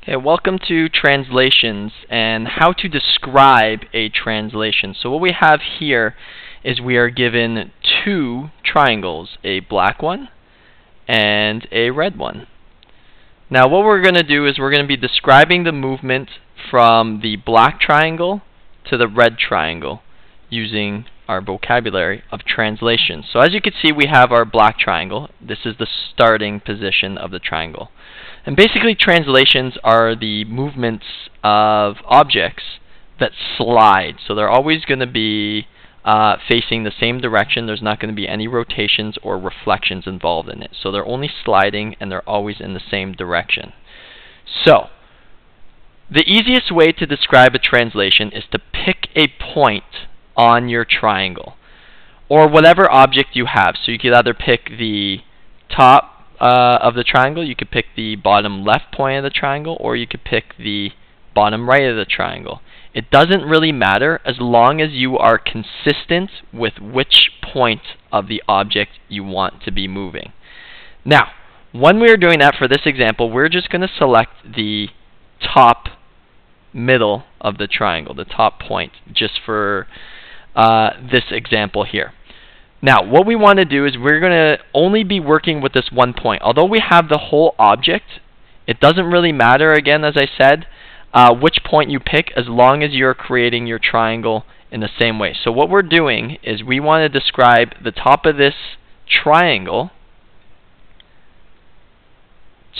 Okay, welcome to translations and how to describe a translation. So what we have here is we are given two triangles, a black one and a red one. Now what we're going to do is we're going to be describing the movement from the black triangle to the red triangle using our vocabulary of translation. So as you can see, we have our black triangle. This is the starting position of the triangle. And basically translations are the movements of objects that slide. So they're always going to be facing the same direction. There's not going to be any rotations or reflections involved in it. So they're only sliding and they're always in the same direction. So the easiest way to describe a translation is to pick a point on your triangle or whatever object you have. So you could either pick the top of the triangle, you could pick the bottom left point of the triangle, or you could pick the bottom right of the triangle. It doesn't really matter as long as you are consistent with which point of the object you want to be moving. Now, when we're doing that for this example, we're just going to select the top middle of the triangle, the top point, just for this example here. Now, what we want to do is we're going to only be working with this one point. Although we have the whole object, it doesn't really matter, again, as I said, which point you pick as long as you're creating your triangle in the same way. So what we're doing is we want to describe the top of this triangle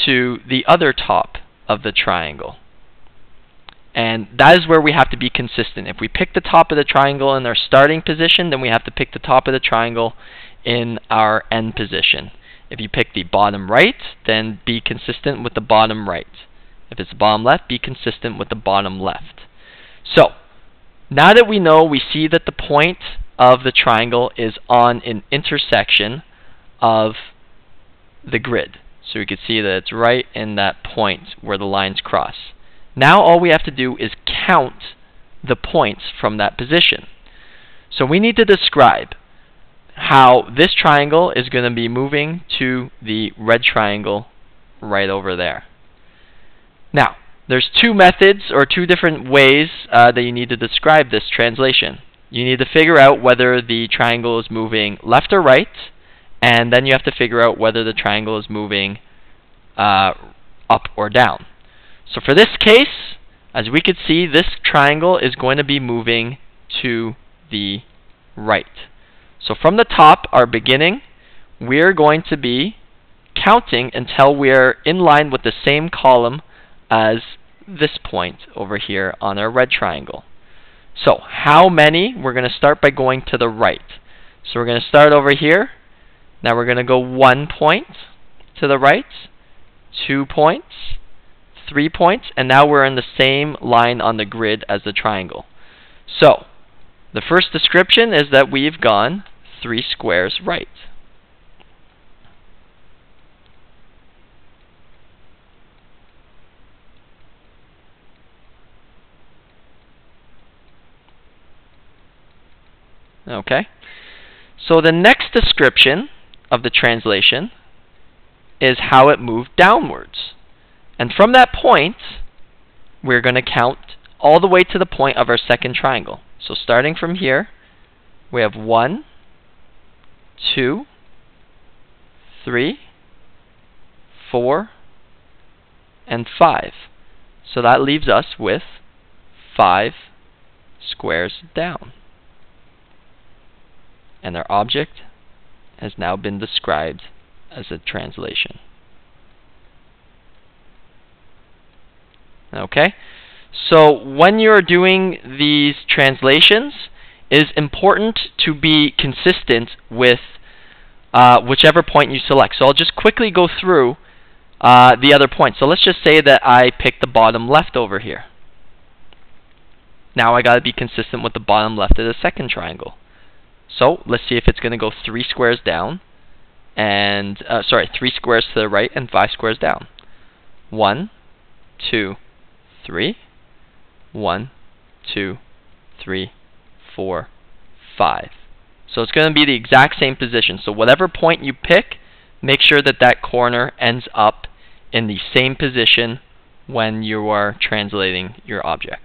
to the other top of the triangle. And that is where we have to be consistent. If we pick the top of the triangle in our starting position, then we have to pick the top of the triangle in our end position. If you pick the bottom right, then be consistent with the bottom right. If it's the bottom left, be consistent with the bottom left. So, now that we know, we see that the point of the triangle is on an intersection of the grid. So we can see that it's right in that point where the lines cross. Now all we have to do is count the points from that position. So we need to describe how this triangle is going to be moving to the red triangle right over there. Now, there's two methods or two different ways that you need to describe this translation. You need to figure out whether the triangle is moving left or right, and then you have to figure out whether the triangle is moving up or down. So for this case, as we can see, this triangle is going to be moving to the right. So from the top, our beginning, we're going to be counting until we're in line with the same column as this point over here on our red triangle. So how many? We're going to start by going to the right. So we're going to start over here. Now we're going to go 1 point to the right, 2 points, 3 points, and now we're in the same line on the grid as the triangle. So, the first description is that we've gone 3 squares right. Okay. So the next description of the translation is how it moved downwards. And from that point, we're going to count all the way to the point of our second triangle. So starting from here, we have 1, 2, 3, 4, and 5. So that leaves us with 5 squares down. And our object has now been described as a translation. Okay, so when you're doing these translations, it is important to be consistent with whichever point you select. So I'll just quickly go through the other points. So let's just say that I picked the bottom left over here. Now I got to be consistent with the bottom left of the second triangle. So let's see if it's going to go 3 squares down, and 3 squares to the right and 5 squares down. 1, 2, 3, 1, 2, 3, 4, 5. So it's going to be the exact same position. So whatever point you pick, make sure that that corner ends up in the same position when you are translating your object.